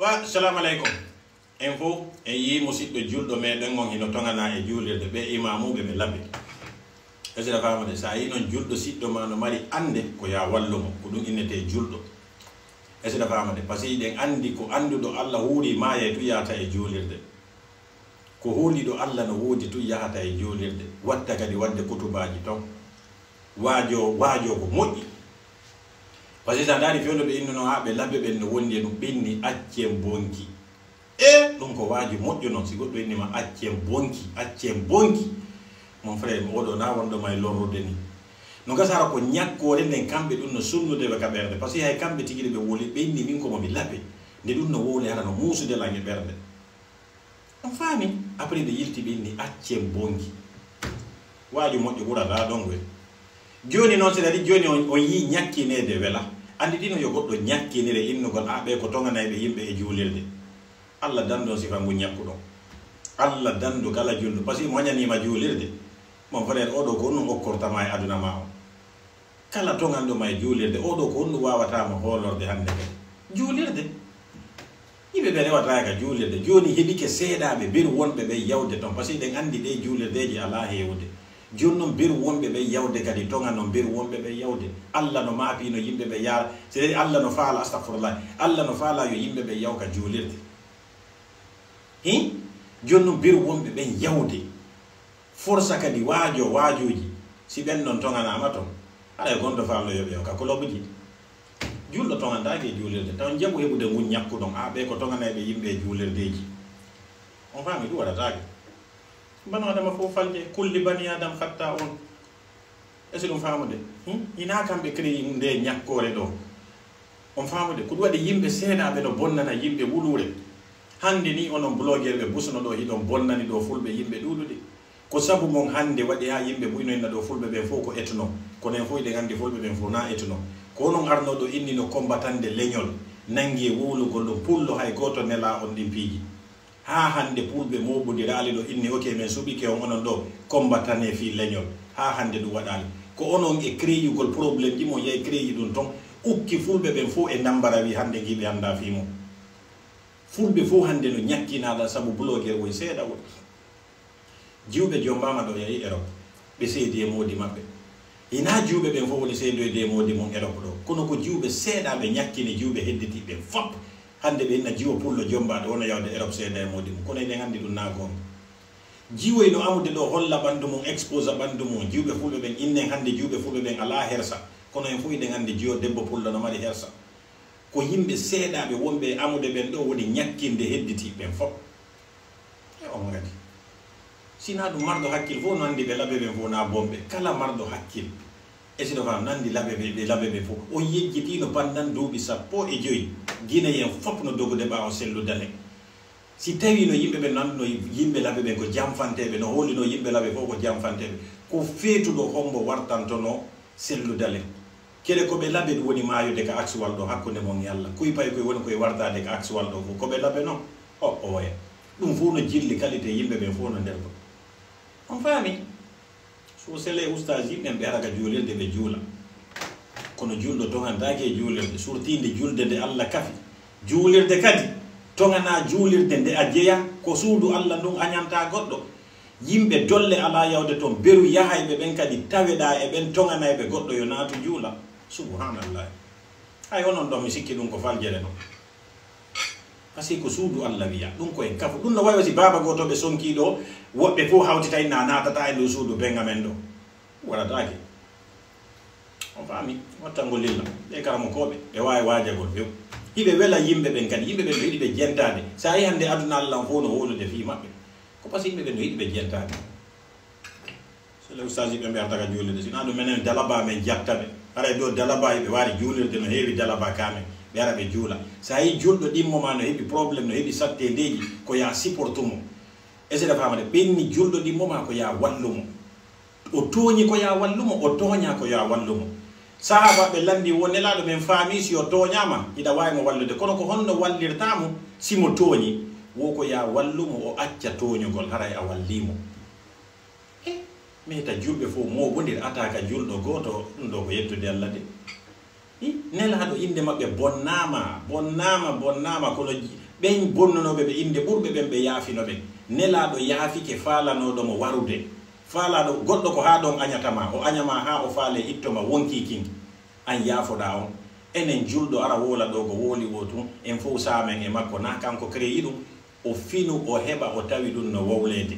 Wa salam alaikum. Info e yi musidɓe julɗo meɗen on hino tongana e juulirde ɓe imamuɓe ɓe labbi esira famade sa yi noon julɗo siɗɗo ma no mari ande ko ya wallumo ko ɗum innete julɗo esira famade par ce que ɗen andi ko anduɗo Allah huuri maye tu yahata e juulirde ko huuliɗo Allah no woodi tu yahata e juulirde watta kadi wadde kutubaji ton waajo ko moƴƴi par ce que sa daari fewno ɓe innuno ha ɓe labbe ɓen no wondi e ɗum ɓenni accen bonki ɗum ko waaji moƴƴo noon si goɗɗo innima accen bonki mon frère oɗo na wonɗo may lorrude ni no gasara ko ñakkore nden kamɓe ɗum no sunnude ɓe ka ɓerde par ce que hay kamɓe tigi ɓe woli ɓenni min komomi labbe nde ɗum no wowli hara no muusude lange ɓerde on faami après ɓe yilti ɓenni accen bonki waaji moƴƴo ɓurata ɗon goy joni noon c'est à dire joni on yi ñakkinede wela andi ɗino yo goɗɗo ñakkinire innugol ɓe ko toganayɓe yimɓe e juulirde Allah dando sifa ngu ñakkuɗo Allah dando kala julɗo par ce que mo wañanima juulirde mon frère oɗo ko honno okkortama e aduna ma o kala toganɗoma e juulirde oɗo ko honno wawatama hoolorde hande kadi juulirde yimɓe ɓe rewata ka juulirde joni heeɓike seeɗaɓe bir wonɓe ɓe yawde toon par ce que ɗen andi ɗe juulirdeji ala hewde joni noon bir wonɓe ɓe yawde kadi toga noon bir wonɓe ɓe yawde Allah no maapino yimɓe ɓe yaara c'est à dire Allah no faala astahfirullah Allah no faala yo yimɓe ɓe yaw ka juulirde joni noon bir wonɓe ɓen yawde forsa kadi waajoji si ɓen noon toganama toon haɗa e gonɗo fallo yoɓe o ka ko loɓuji julɗo togandaki e juulirde taw jaɓu heɓude ngun ñakkuɗon ɓe ko toganaɓe yimɓe e juulirdeji on faami ɗum waɗatake bano adama fof falje kulli bani adam hatta on est ce que ɗum faamude ina kamɓe créi nde ñakkore ɗo on faamude ko ɗum waɗi yimɓe seeɗaɓe no bonnana yimɓe wulure hande ni onon blogueur ɓe busno ɗo hiɗon bonnani ɗo fulɓe yimɓe ɗuɗuɗe ko sabu mon hande waɗi ha yimɓe ɓuynoyna ɗo fulɓe ɓen fof ko etno kono en fof ɗen andi fulɓe ɓen fof na etno ko onon arno ɗo innino combatande leñol nangi e wowlugol ɗum pullo hay goto nela on ɗin piiji ha hande pulɓe moɓodiraali ɗo inni ok min suɓike on onon ɗo combatane fi leñol ha hande ɗum waɗali ko onon e créyugol probléme ɗi mon yeyi créyi ɗum ton ukki fulɓe ɓen fof e nambara wi hande giɓe anda fimo fulɓe fof hande no ñakkinaɗa saabu blogueur woy seeɗa woy jiwɓe jombama ɗo yeehi Europe ɓe seedi e moodi maɓɓe ina jiwɓe ɓen fof woni seedoyde e moodi mum Europe ɗo kono ko jiwɓe seeɗaɓe ñakkini jiwɓe hedditiɓe fop hande ɓe inna jiwo pullo jombaɗo wona yawde Europe seeda e moodi mum kono eɗen andi ɗum na gonga jiwoy no amude ɗo holla ɓandu mum expose ɓandu mum jiwɓe fulɓe ɓen innen hande jiwɓe fulɓe ɓen ala hersa kono en fof eɗen andi jiwo debbo pullo no mari hersa ko yimɓe seeɗaɓe wonɓe amude ɓen ɗo woni ñakkinde hedditiɓen fof e on gadi sina ɗum marɗo hakkille fof no andi ɓe laɓe ɓen fof na bomɓe kala marɗo hakkille e siɗo fam nandi ɓe laɓe ɓe fof o yejjitino pandan duuɓi 15 guinéen fof no dogude ɓawo selludane si tawi no yimɓe ɓe nanduno yimɓe laɓe ɓen ko jamfanteɓe no hollino yimɓe laɓe fof ko jamfanteɓe ko feetuɗo hombo wartantono selludale kele koɓe laɓe ɗum woni mayude ka axe wal ɗo hakkude mon yallah kuy pay koye woni koye wardade ka axe wal ɗo fof koɓe laɓe noon o oya ɗum fof no jilli qualité yimɓe ɓen fof no nder ɗo on faami so sele oustage yimɓen ɓe ara ka juulirde ɓe juula kono julɗo togandaki e juulirde surtinde julde nde Allah kafi juulirde kadi togana juulirde nde a jeeya ko suudu Allah ndun añanta goɗɗo yimɓe dolle ala yawde toon beru yahayɓe ɓen kadi taweɗa e ɓen toganayɓe goɗɗo yo naatu juula subhanallah hay onon ɗo mi sikki ɗum ko faljere noon par ce que ko suudu Allah wiya ɗum koyen kafo ɗum no wawi si baba goto ɓe sonkiɗo woɓɓe fof hawtitay na natata e ndow suudu benga men ɗo waɗatake on faami wattangol lilla ɓe karamokoɓe ɓe wawi wajagol few hiɓe wela yimɓe ɓen kadi yimɓe ɓen no yiɗi ɓe jentade sa yi hande aduna Allah fof no holude fi maɓɓe ko par ce que yimɓe ɓen no yiɗi ɓe jentade so le ustaji ɓe mbiyata ka juulirde sina ɗum menen dalaba men jattaɓe aray ɗo dalaba ɓe wawi juulirde no heewi dalaba kamen ɓe ara ɓe juula sa yi julɗo ɗimmoma no heeɓi probléme no heeɓi sattedeji ko ya supportumo e seɗa famade ɓenni julɗo ɗimmoma ko ya wallumo o tooñi ko ya wallumo o tooña ko ya wallumo sahabaɓe landi wo nelaɗo men faami si o tooñama iɗa wawimo wallude kono ko honno wallirtamo simo tooñi wo ko ya wallumo o acca tooñugol haray a wallimo meta julɓe fof mo wondir ataka julɗo goto ɗum ɗo ko yettude Allah de nelaɗo inde maɓɓe bonnama kono ɓen bonnonoɓe ɓe inde ɓurɓe ɓen ɓe yaafinoɓe nelaɗo yaafike falanoɗomo warude faalaɗo goɗɗo ko ha ɗon añatama o añama ha o faale ittoma wonki kin an yaafoɗa on enen julɗo ara wola ɗo ko wooli wo tun en fof samen e makko na kanko créyi ɗum o finu o heɓa o tawi ɗum no wowlede